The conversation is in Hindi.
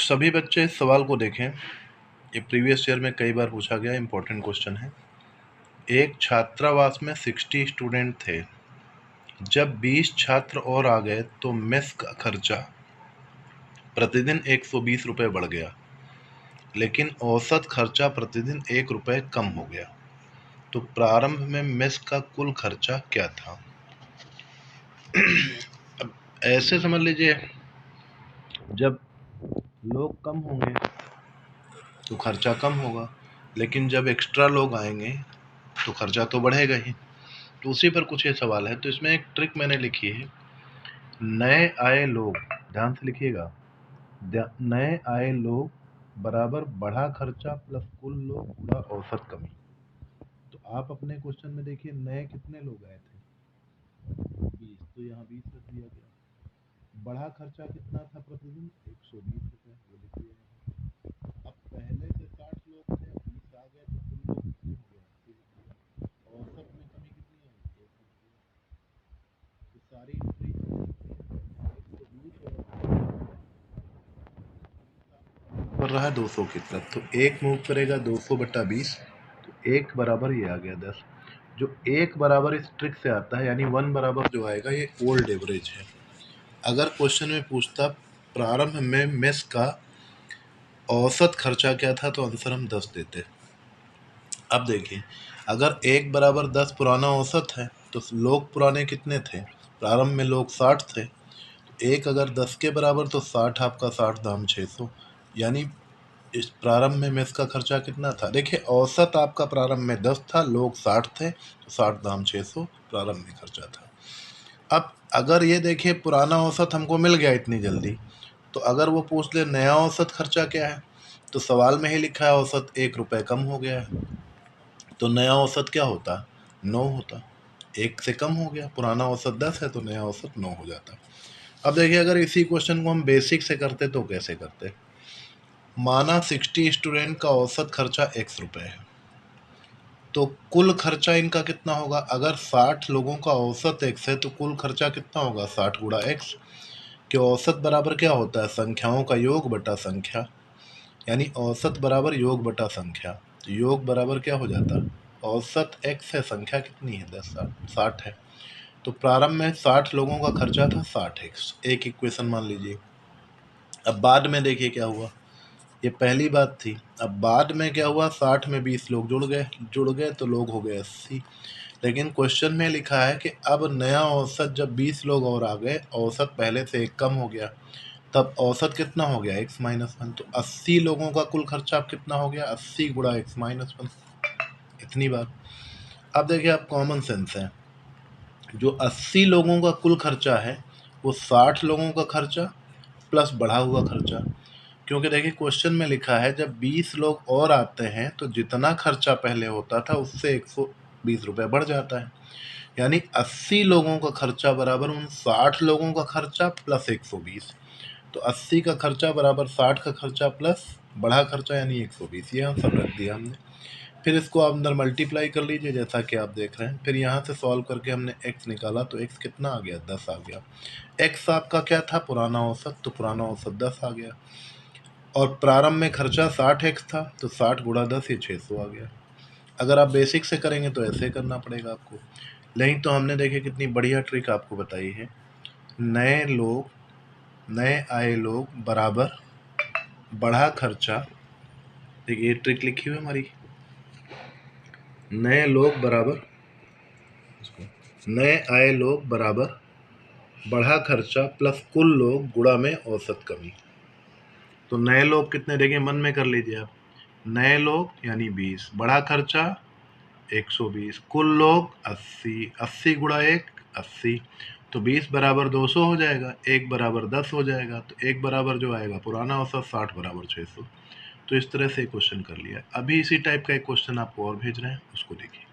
सभी बच्चे इस सवाल को देखें। ये प्रीवियस ईयर में कई बार पूछा गया इंपॉर्टेंट क्वेश्चन है। एक छात्रावास में 60 स्टूडेंट थे। जब 20 छात्र और आ गए तो मेस का खर्चा प्रतिदिन 120 रुपये बढ़ गया, लेकिन औसत खर्चा प्रतिदिन 1 रुपये कम हो गया। तो प्रारंभ में मेस का कुल खर्चा क्या था? अब ऐसे समझ लीजिए, जब लोग कम होंगे तो खर्चा कम होगा, लेकिन जब एक्स्ट्रा लोग आएंगे तो खर्चा तो बढ़ेगा ही। तो उसी पर कुछ ये सवाल है। तो इसमें एक ट्रिक मैंने लिखी है। नए आए लोग, ध्यान से लिखिएगा, नए आए लोग बराबर बढ़ा खर्चा प्लस कुल लोग गुणा औसत कमी। तो आप अपने क्वेश्चन में देखिए, नए कितने लोग आए थे? 20। तो यहाँ 20 रख दिया गया। बढ़ा खर्चा कितना था प्रतिदिन? 120 रुपये, वो लिख दिया गया। अब पहले से 60 लोग थे, 20 आ गए तो कुल लोग कितने हो गए? 80 लिख दिया। औसत में कमी कितनी आई? 1 लिख दिया। तो सारी एंट्री 120 कर रहा है 200 की तरफ, तो 1 मूव करेगा 200/20, तो 1 बराबर ये आ गया 10। जो 1 बराबर इस ट्रिक से आता है, यानी 1 बराबर जो आएगा ये ओल्ड एवरेज है। अगर क्वेश्चन में पूछता प्रारंभ में मेस का औसत खर्चा क्या था, तो आंसर हम 10 देते। अब देखिए, अगर 1 बराबर 10 पुराना औसत है तो लोग पुराने कितने थे? प्रारंभ में लोग 60 थे। तो 1 अगर 10 के बराबर तो 60 आपका 60 दाम 600, यानी इस प्रारंभ में मेस का खर्चा कितना था? देखिए, औसत आपका प्रारंभ में 10 था, लोग 60 थे, तो 60 दाम 600 प्रारंभ में खर्चा था। अब अगर ये देखिए, पुराना औसत हमको मिल गया इतनी जल्दी, तो अगर वो पूछ ले नया औसत खर्चा क्या है, तो सवाल में ही लिखा है औसत 1 रुपये कम हो गया है, तो नया औसत क्या होता? 9 होता। 1 से कम हो गया, पुराना औसत 10 है तो नया औसत 9 हो जाता। अब देखिए, अगर इसी क्वेश्चन को हम बेसिक से करते तो कैसे करते? माना 60 स्टूडेंट का औसत खर्चा x रुपये है, तो कुल खर्चा इनका कितना होगा? अगर 60 लोगों का औसत x है तो कुल खर्चा कितना होगा? 60 गुणा x, कि औसत बराबर क्या होता है? संख्याओं का योग बटा संख्या, यानी औसत बराबर योग बटा संख्या। तो योग बराबर क्या हो जाता? औसत x है, संख्या कितनी है? 10, 60 है। तो प्रारंभ में 60 लोगों का खर्चा था 60x, एक इक्वेशन मान लीजिए। अब बाद में देखिए क्या हुआ, ये पहली बात थी। अब बाद में क्या हुआ? 60 में 20 लोग जुड़ गए तो लोग हो गए 80। लेकिन क्वेश्चन में लिखा है कि अब नया औसत जब 20 लोग और आ गए, औसत पहले से 1 कम हो गया, तब औसत कितना हो गया? x-1। तो 80 लोगों का कुल खर्चा अब कितना हो गया? 80 गुणा x-1, इतनी बात। अब देखिए, आप कॉमन सेंस है, जो 80 लोगों का कुल खर्चा है वो 60 लोगों का खर्चा प्लस बढ़ा हुआ खर्चा। क्योंकि देखिए, क्वेश्चन में लिखा है जब 20 लोग और आते हैं तो जितना खर्चा पहले होता था उससे 120 रुपये बढ़ जाता है, यानी 80 लोगों का खर्चा बराबर उन 60 लोगों का खर्चा प्लस 120। तो 80 का खर्चा बराबर 60 का खर्चा प्लस बढ़ा खर्चा, यानी 120। ये हम सब रख दिया हमने। फिर इसको आप अंदर मल्टीप्लाई कर लीजिए जैसा कि आप देख रहे हैं। फिर यहाँ से सॉल्व करके हमने x निकाला तो x कितना आ गया? 10 आ गया। x आपका क्या था? पुराना औसत, तो पुराना औसत 10 आ गया। और प्रारंभ में खर्चा 60x था, तो 60 गुणा 10, ये 600 आ गया। अगर आप बेसिक से करेंगे तो ऐसे करना पड़ेगा आपको, नहीं तो हमने देखिए कितनी बढ़िया ट्रिक आपको बताई है। नए आए लोग बराबर बढ़ा खर्चा, देखिए ये ट्रिक लिखी हुई हमारी। नए आए लोग बराबर बढ़ा खर्चा प्लस कुल लोग गुणा में औसत कमी। तो नए लोग कितने? देखिए, मन में कर लीजिए आप। नए लोग यानी 20, बढ़ा खर्चा 120, कुल लोग 80, 80 गुणा 1 80, तो 20 बराबर 200 हो जाएगा, 1 बराबर 10 हो जाएगा, तो 1 बराबर जो आएगा पुराना औसत 60 बराबर 600। तो इस तरह से क्वेश्चन कर लिया। अभी इसी टाइप का एक क्वेश्चन आपको और भेज रहे हैं, उसको देखिए।